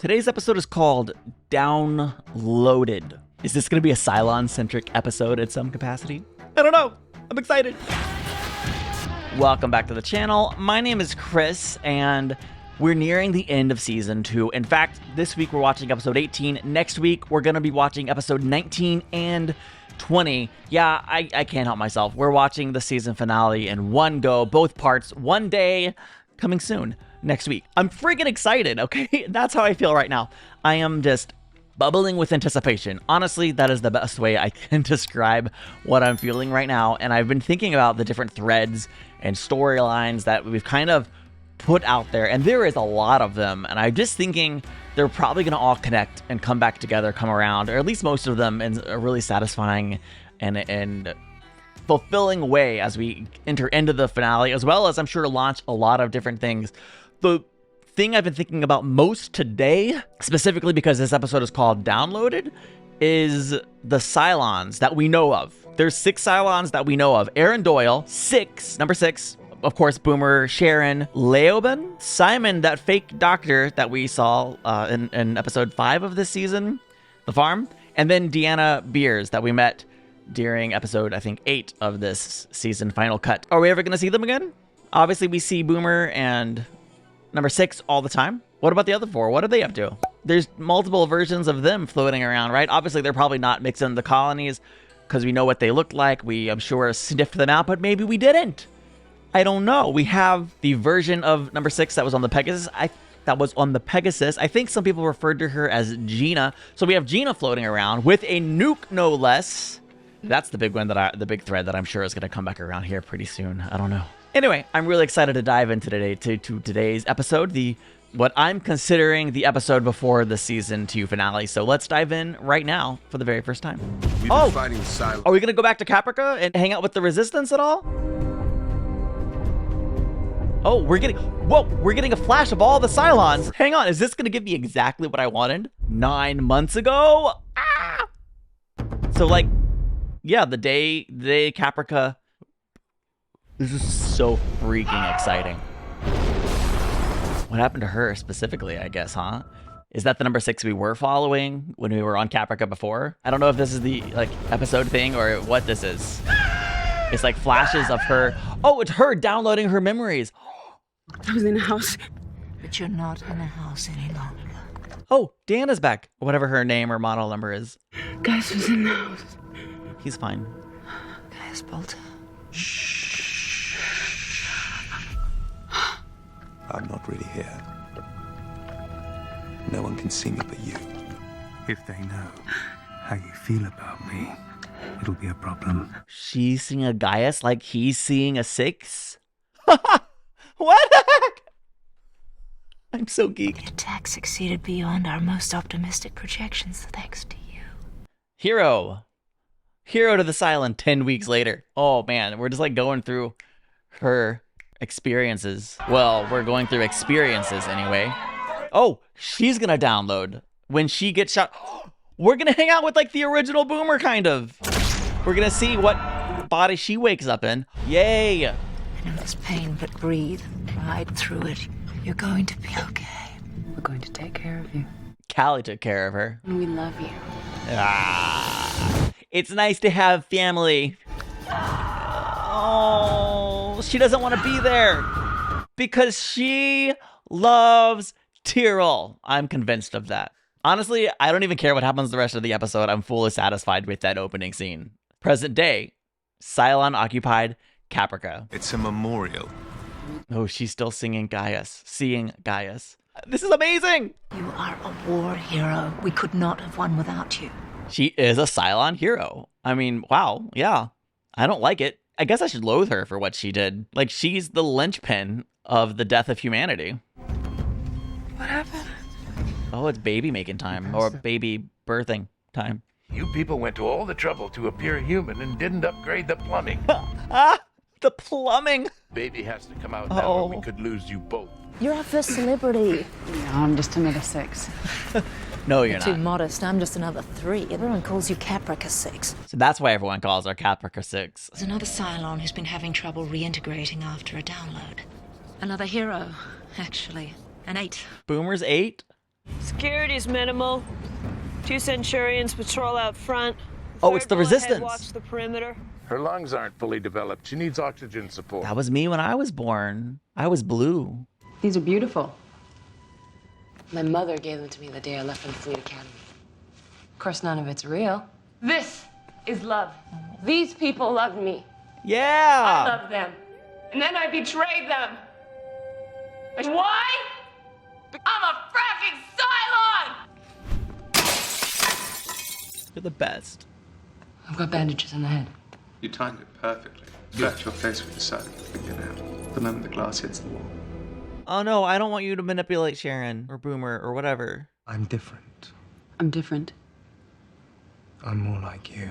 Today's episode is called Downloaded. Is this going to be a Cylon-centric episode in some capacity? I don't know. I'm excited. Welcome back to the channel. My name is Chris, and we're nearing the end of Season 2. In fact, this week we're watching Episode 18. Next week, we're going to be watching Episode 19 and 20. Yeah, I can't help myself. We're watching the season finale in one go, both parts, one day, coming soon, next week. I'm freaking excited, okay? That's how I feel right now. I am just bubbling with anticipation. Honestly, that is the best way I can describe what I'm feeling right now. And I've been thinking about the different threads and storylines that we've kind of put out there, and there is a lot of them. And I'm just thinking they're probably going to all connect and come back together, come around, or at least most of them in a really satisfying and fulfilling way as we enter into the finale, as well as I'm sure launch a lot of different things. The thing I've been thinking about most today, specifically because this episode is called Downloaded, is the Cylons that we know of. There's 6 Cylons that we know of. Aaron Doyle, number 6. Of course, Boomer, Sharon, Leoben, Simon, that fake doctor that we saw in episode 5 of this season, The Farm, and then Deanna Beers that we met during episode, I think, 8 of this season final cut. Are we ever going to see them again? Obviously, we see Boomer and number 6 all the time. What about the other 4? What are they up to? There's multiple versions of them floating around, right? Obviously, they're probably not mixed in the colonies because we know what they look like. We, I'm sure, sniffed them out, but maybe we didn't. I don't know. We have the version of number 6 that was on the Pegasus. I think some people referred to her as Gina. So we have Gina floating around with a nuke, no less. That's the big one the big thread that I'm sure is going to come back around here pretty soon. I don't know. Anyway, I'm really excited to dive into today's episode, what I'm considering the episode before the season 2 finale. So let's dive in right now for the very first time. We've been fighting Cylon. Are we going to go back to Caprica and hang out with the Resistance at all? Oh, we're getting a flash of all the Cylons. Hang on, is this going to give me exactly what I wanted 9 months ago? Ah! So, like, yeah, the day Caprica. This is so freaking exciting. What happened to her specifically, I guess, huh? Is that the number 6 we were following when we were on Caprica before? I don't know if this is the, like, episode thing or what this is. It's like flashes of her. Oh, it's her downloading her memories. I was in a house. But you're not in a house any longer. Oh, Deanna's back. Whatever her name or model number is. Gaius was in the house. He's fine. Gaius Bolter. Shh. I'm not really here. No one can see me but you. If they know how you feel about me, it'll be a problem. She's seeing a Gaius like he's seeing a 6? What the heck? I'm so geeked. The attack succeeded beyond our most optimistic projections, thanks to you. Hero to the Cylon 10 weeks later. Oh man, we're just like going through her experiences. Well, we're going through experiences anyway. Oh, she's gonna download when she gets shot. We're gonna hang out with like the original Boomer, kind of. We're gonna see what body she wakes up in. Yay! I know there's pain, but breathe. Ride through it. You're going to be okay. We're going to take care of you. Callie took care of her. And we love you. Ah, it's nice to have family. Oh, she doesn't want to be there because she loves Tyrell. I'm convinced of that. Honestly, I don't even care what happens the rest of the episode. I'm fully satisfied with that opening scene. Present day, Cylon occupied Caprica. It's a memorial. Oh, she's still singing Gaius. Seeing Gaius. This is amazing! You are a war hero. We could not have won without you. She is a Cylon hero. I mean, wow, yeah. I don't like it. I guess I should loathe her for what she did. Like, she's the linchpin of the death of humanity. What happened? Oh, it's baby making time. Or baby birthing time. You people went to all the trouble to appear human and didn't upgrade the plumbing. The plumbing! Baby has to come out now or we Oh. could lose you both. You're our first celebrity. No, I'm just another 6. No, you're Too not. modest. I'm just another 3. Everyone calls you Caprica 6. So that's why everyone calls her Caprica 6. There's another Cylon who's been having trouble reintegrating after a download. Another hero, actually. An 8. Boomer's 8? Security's minimal. 2 Centurions patrol out front. Oh, it's the Third will ahead Resistance. watch the perimeter. Her lungs aren't fully developed. She needs oxygen support. That was me when I was born. I was blue. These are beautiful. My mother gave them to me the day I left from the Fleet Academy. Of course, none of it's real. This is love. These people loved me. I Yeah. loved them. And then I betrayed them. And why? I'm a fracking Cylon! You're the best. I've got bandages on the head. You timed it perfectly. Flat your face with the side of the get out. The moment the glass hits the wall. Oh no, I don't want you to manipulate Sharon or Boomer or whatever. I'm different. I'm different. I'm more like you.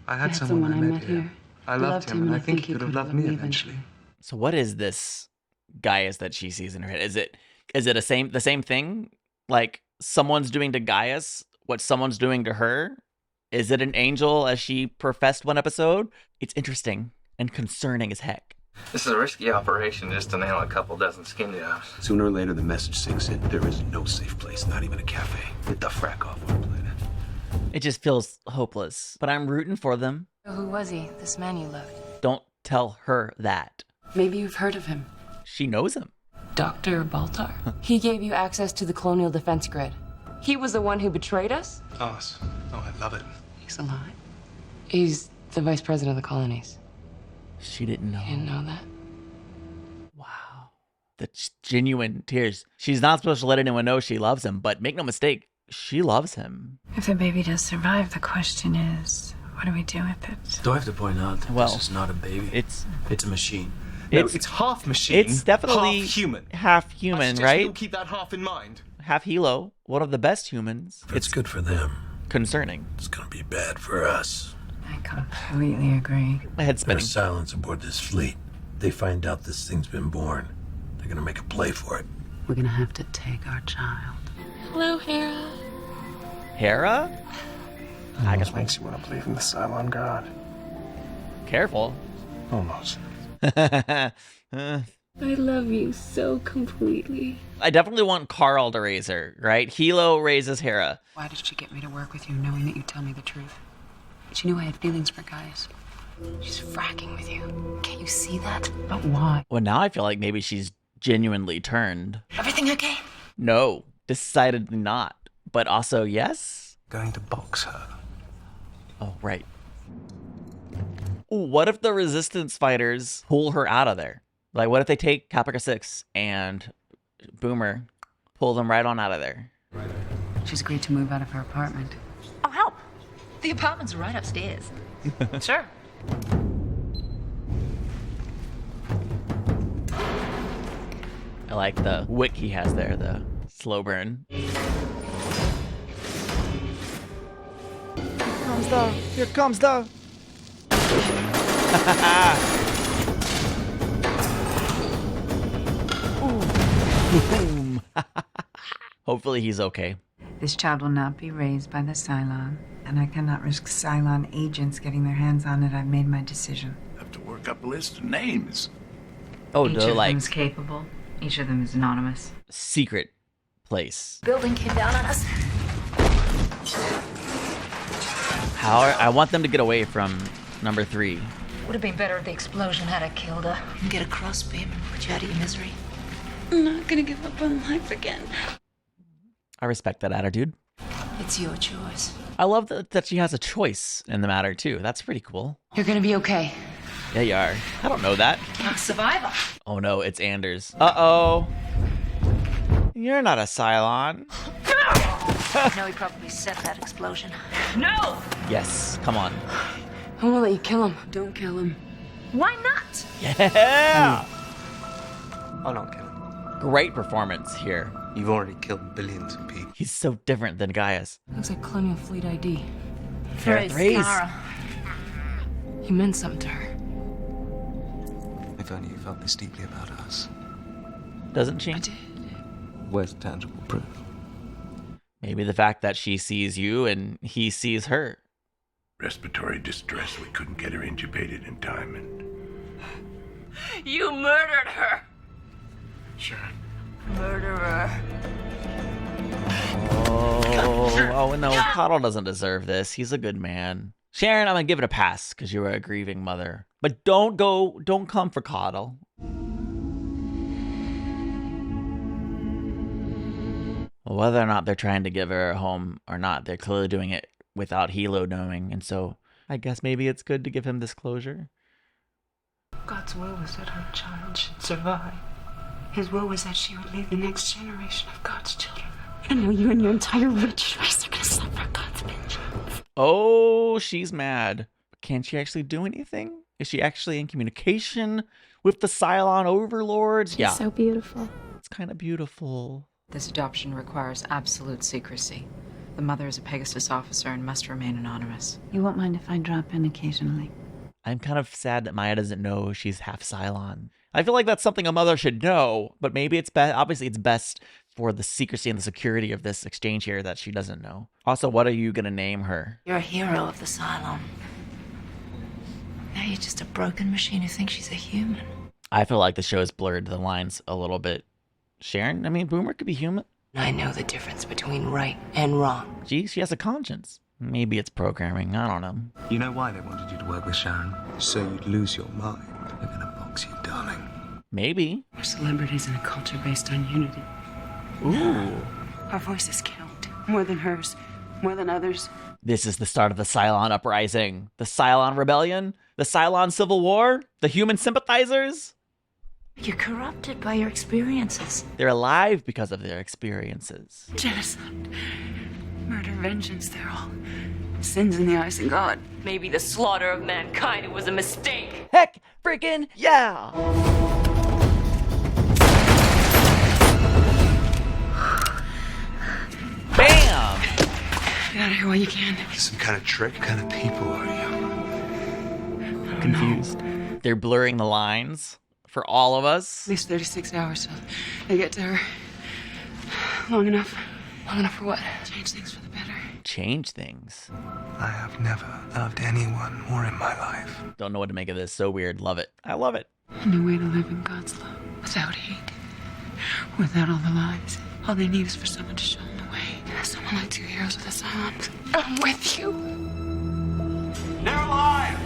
I had That's the someone one I met here. I loved him, and I think he could have loved me eventually. So what is this Gaius that she sees in her head? Is it the same thing? Like someone's doing to Gaius what someone's doing to her? Is it an angel as she professed one episode? It's interesting and concerning as heck. This is a risky operation just to nail a couple dozen skin jobs. Sooner or later, the message sinks in. There is no safe place, not even a cafe. Get the frack off our planet. It just feels hopeless, but I'm rooting for them. Who was he, this man you loved? Don't tell her that. Maybe you've heard of him. She knows him. Dr. Baltar? He gave you access to the Colonial Defense Grid. He was the one who betrayed us? Us. Oh, I love it. He's alive. He's the vice president of the colonies. She didn't know. You didn't know that? Wow. The genuine tears. She's not supposed to let anyone know she loves him, but make no mistake, she loves him. If the baby does survive, the question is, what do we do with it? Do I have to point out that Well, this is not a baby? It's a machine. it's half machine. it's definitely half human. Half human, right? Keep that half in mind. Half Hilo, one of the best humans. If it's good for them, concerning. it's gonna be bad for us. I completely agree. My head's There are spinning. Cylons aboard this fleet. They find out this thing's been born. They're gonna make a play for it. We're gonna have to take our child. Hello, Hera. Hera? I guess Makes you want to believe in the Cylon God. careful. Almost. I love you so completely. I definitely want Carl to raise her, right? Hilo raises Hera. Why did she get me to work with you knowing that you'd tell me the truth? She knew I had feelings for Gaius. She's fracking with you. Can't you see that? But why? Well, now I feel like maybe she's genuinely turned. Everything okay? No, decidedly not. But also, yes? Going to box her. Oh, right. Ooh, what if the Resistance fighters pull her out of there? Like, what if they take Caprica 6 and Boomer, pull them right on out of there? She's agreed to move out of her apartment. I'll help. The apartment's right upstairs. Sure. I like the wick he has there, the slow burn. Here comes the... Boom. Hopefully he's okay. This child will not be raised by the Cylon, and I cannot risk Cylon agents getting their hands on it. I've made my decision. Have to work up a list of names. Oh, Each the of like them is capable. Each of them is anonymous. secret place. Building came down on us. How I want them to get away from number 3. Would have been better if the explosion had killed her. And get a crossbeam and put you out of your misery. I'm not gonna give up on life again. I respect that attitude. It's your choice. I love that she has a choice in the matter too. That's pretty cool. You're gonna be okay. Yeah, you are. I don't know that. Not a survivor. Oh no, it's Anders. Uh-oh. You're not a Cylon. No, he probably set that explosion. No! Yes, come on. I won't let you kill him. Don't kill him. Why not? Yeah! I don't kill him. Great performance here. You've already killed billions of people. He's so different than Gaius. Looks like Colonial Fleet ID. Hera Thrace. He meant something to her. If only you felt this deeply about us. Doesn't she? I did. Where's the tangible proof? Maybe the fact that she sees you and he sees her. Respiratory distress. We couldn't get her intubated in time, and You murdered her. Sure. Murderer. Oh no, Coddle doesn't deserve this. He's a good man. Sharon, I'm gonna give it a pass because you were a grieving mother. But don't come for Coddle. Well, whether or not they're trying to give her a home or not, they're clearly doing it without Hilo knowing, and so I guess maybe it's good to give him this closure. God's will was that her child should survive. His will was that she would leave the next generation of God's children. And now you and your entire rich race are gonna suffer God's vengeance. Oh, she's mad. Can she actually do anything? Is she actually in communication with the Cylon overlords? She's yeah. so beautiful. It's kind of beautiful. This adoption requires absolute secrecy. The mother is a Pegasus officer and must remain anonymous. You won't mind if I drop in occasionally? I'm kind of sad that Maya doesn't know she's half Cylon. I feel like that's something a mother should know, but maybe it's best. Obviously, it's best for the secrecy and the security of this exchange here that she doesn't know. Also, what are you gonna name her? You're a hero of the Cylon. Now you're just a broken machine who thinks she's a human. I feel like the show's blurred the lines a little bit. Sharon, I mean, Boomer could be human. I know the difference between right and wrong. Gee, she has a conscience. Maybe it's programming. I don't know. You know why they wanted you to work with Sharon? So you'd lose your mind. They're gonna box you, darling. Maybe. We're celebrities in a culture based on unity. Ooh. Our voices count. More than hers. More than others. This is the start of the Cylon uprising. The Cylon rebellion. The Cylon civil war. The human sympathizers. You're corrupted by your experiences. They're alive because of their experiences. Genocide. Murder, vengeance, they're all sins in the eyes of God. Maybe the slaughter of mankind was a mistake. Heck freaking yeah! Bam! Get out of here while you can. Some kind of trick? What kind of people are you? Confused. They're blurring the lines for all of us. At least 36 hours till they get to her. Long enough. Long enough for what? Change things for the better. Change things. I have never loved anyone more in my life. Don't know what to make of this. So weird. Love it. I love it. A new way to live in God's love. Without hate. Without all the lies. All they need is for someone to show them the way. Someone like two heroes with a Cylons. I'm with you. They're alive!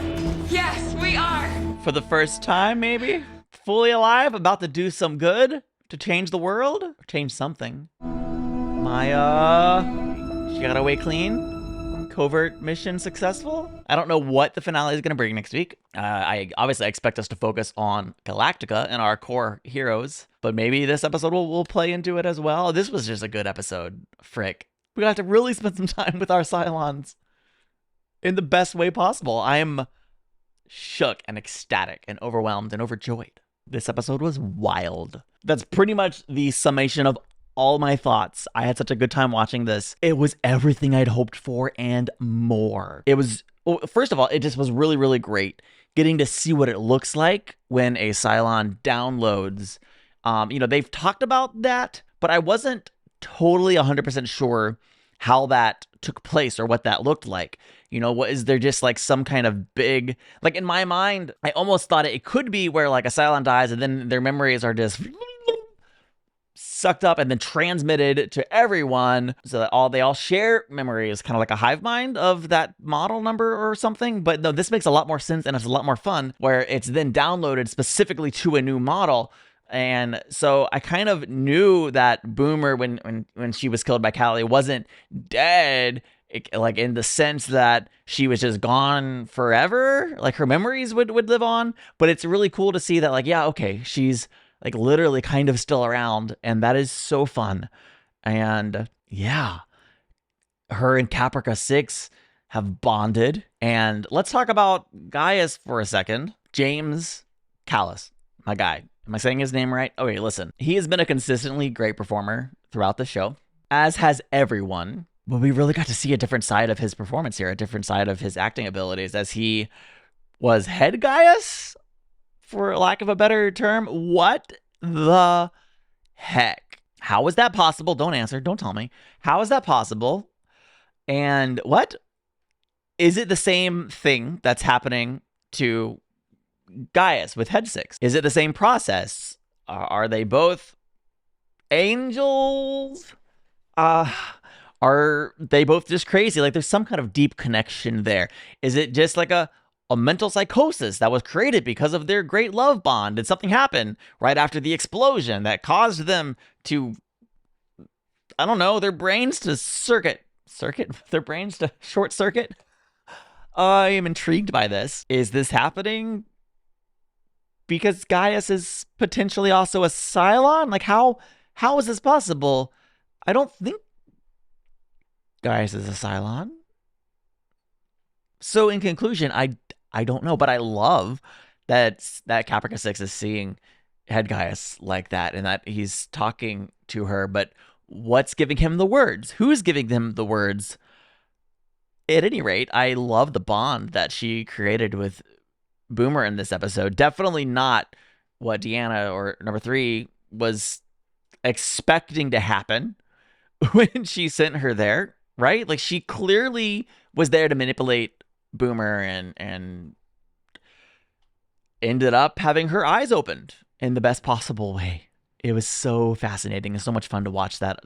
Yes, we are. For the first time, maybe? Fully alive, about to do some good? To change the world? Or change something? Maya, she got away clean? Covert mission successful? I don't know what the finale is going to bring next week. I obviously expect us to focus on Galactica and our core heroes, but maybe this episode will play into it as well. This was just a good episode. Frick. We got to really spend some time with our Cylons in the best way possible. I am shook and ecstatic and overwhelmed and overjoyed. This episode was wild. That's pretty much the summation of all my thoughts. I had such a good time watching this. It was everything I'd hoped for and more. It was, well, first of all, it just was really, really great getting to see what it looks like when a Cylon downloads. They've talked about that, but I wasn't totally 100% sure how that took place or what that looked like. What is there just like some kind of big, like in my mind, I almost thought it could be where like a Cylon dies and then their memories are just sucked up and then transmitted to everyone so that they all share memories, kind of like a hive mind of that model number or something. But no, this makes a lot more sense and it's a lot more fun where it's then downloaded specifically to a new model. And so I kind of knew that Boomer, when she was killed by Callie, wasn't dead, like in the sense that she was just gone forever. Like her memories would live on. But it's really cool to see that, like, yeah, okay, she's like literally kind of still around. And that is so fun. And yeah, her and Caprica 6 have bonded. And let's talk about Gaius for a second. James Callis, my guy. Am I saying his name right? Okay, listen. He has been a consistently great performer throughout the show, as has everyone. But we really got to see a different side of his performance here, a different side of his acting abilities as he was head Gaius, for lack of a better term. What the heck? How is that possible? Don't answer. Don't tell me. How is that possible? And what? Is it the same thing that's happening to Gaius with Head 6? Is it the same process? Are they both angels? Are they both just crazy? Like, there's some kind of deep connection there. Is it just like a mental psychosis that was created because of their great love bond? Did something happen right after the explosion that caused them to, I don't know, their brains to their brains to short circuit? I am intrigued by this. Is this happening because Gaius is potentially also a Cylon? Like, how is this possible? I don't think Gaius is a Cylon. So in conclusion, I don't know, but I love that Caprica 6 is seeing Head Gaius like that, and that he's talking to her, but what's giving him the words? Who's giving them the words? At any rate, I love the bond that she created with Boomer in this episode. Definitely not what Deanna or number 3 was expecting to happen when she sent her there, right? Like, she clearly was there to manipulate Boomer and ended up having her eyes opened in the best possible way. It was so fascinating and so much fun to watch that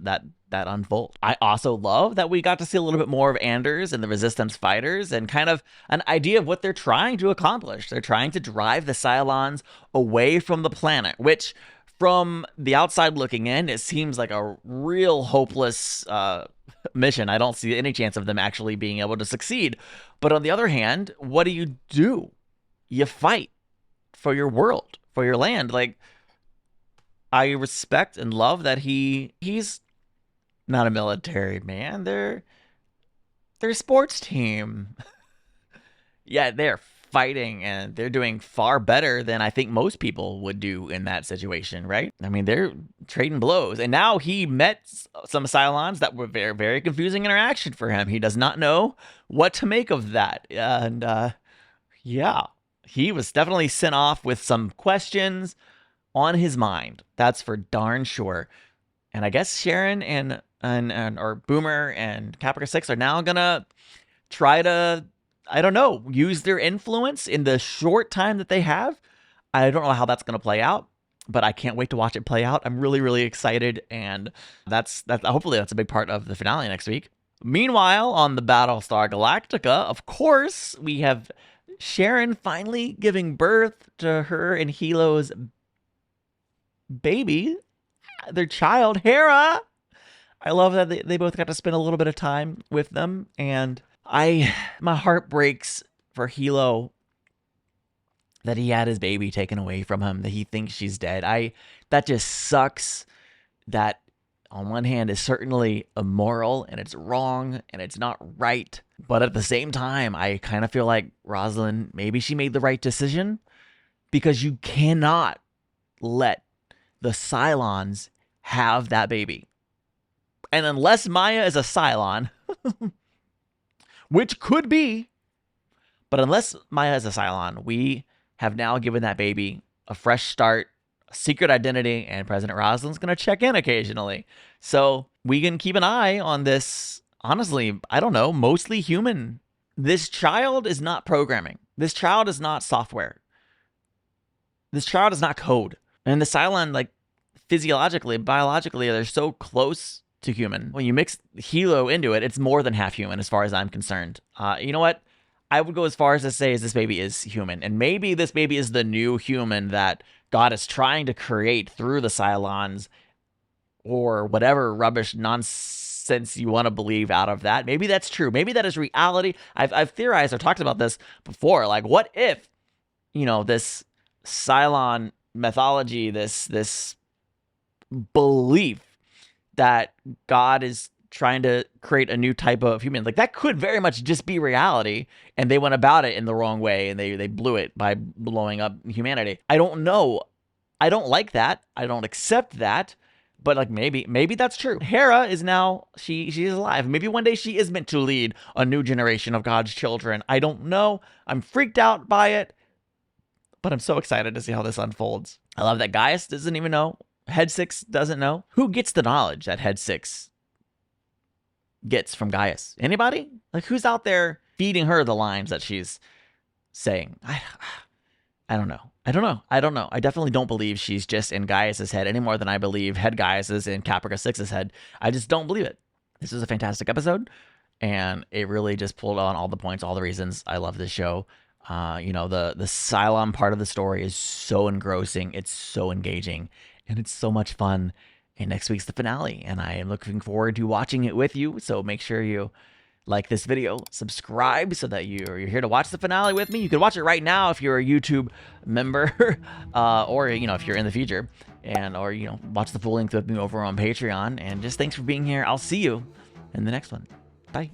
unfold. I also love that we got to see a little bit more of Anders and the Resistance fighters and kind of an idea of what they're trying to accomplish. They're trying to drive the Cylons away from the planet, which from the outside looking in, it seems like a real hopeless mission. I don't see any chance of them actually being able to succeed. But on the other hand, what do? You fight for your world, for your land. Like, I respect and love that he's not a military man. They're a sports team. Yeah, they're fighting and they're doing far better than I think most people would do in that situation, right? I mean, they're trading blows. And now he met some Cylons that were very, very confusing interaction for him. He does not know what to make of that. And yeah, he was definitely sent off with some questions on his mind. That's for darn sure. And I guess Sharon and or Boomer and Caprica 6 are now gonna try to, I don't know, use their influence in the short time that they have. I don't know how that's gonna play out, but I can't wait to watch it play out. I'm really, really excited, and that's hopefully that's a big part of the finale next week. Meanwhile, on the Battlestar Galactica, of course, we have Sharon finally giving birth to her and Hilo's baby, their child, Hera. I love that they both got to spend a little bit of time with them, and my heart breaks for Hilo that he had his baby taken away from him, that he thinks she's dead. That just sucks. That on one hand is certainly immoral and it's wrong and it's not right, but at the same time, I kind of feel like Rosalind, maybe she made the right decision, because you cannot let the Cylons have that baby. And unless Maya is a Cylon, which could be, but unless Maya is a Cylon, we have now given that baby a fresh start, a secret identity, and President Rosalind's going to check in occasionally. So we can keep an eye on this, honestly, I don't know, mostly human. This child is not programming. This child is not software. This child is not code. And the Cylon, like, physiologically, biologically, they're so close to human. When you mix Hilo into it, it's more than half human as far as I'm concerned. You know what? I would go as far as to say this baby is human. And maybe this baby is the new human that God is trying to create through the Cylons, or whatever rubbish nonsense you want to believe out of that. Maybe that's true. Maybe that is reality. I've theorized, I've talked about this before. Like, what if, this Cylon mythology, this belief that God is trying to create a new type of human, like, that could very much just be reality, and they went about it in the wrong way, and they blew it by blowing up humanity. I don't know. I don't like that. I don't accept that. But, like, maybe that's true. Hera is now, she's alive. Maybe one day she is meant to lead a new generation of God's children. I don't know. I'm freaked out by it, but I'm so excited to see how this unfolds. I love that Gaius doesn't even know. Head 6 doesn't know. Who gets the knowledge that Head 6 gets from Gaius? Anybody? Like, who's out there feeding her the lines that she's saying? I don't know. I don't know. I definitely don't believe she's just in Gaius's head any more than I believe Head Gaius is in Caprica 6's head. I just don't believe it. This was a fantastic episode, and it really just pulled on all the points, all the reasons I love this show. You know, the Cylon part of the story is so engrossing, it's so engaging, and it's so much fun. And next week's the finale, and I am looking forward to watching it with you. So make sure you like this video, subscribe so that you're here to watch the finale with me. You can watch it right now if you're a YouTube member, or you know, if you're in the future, or you know, watch the full length with me over on Patreon. And just thanks for being here. I'll see you in the next one. Bye.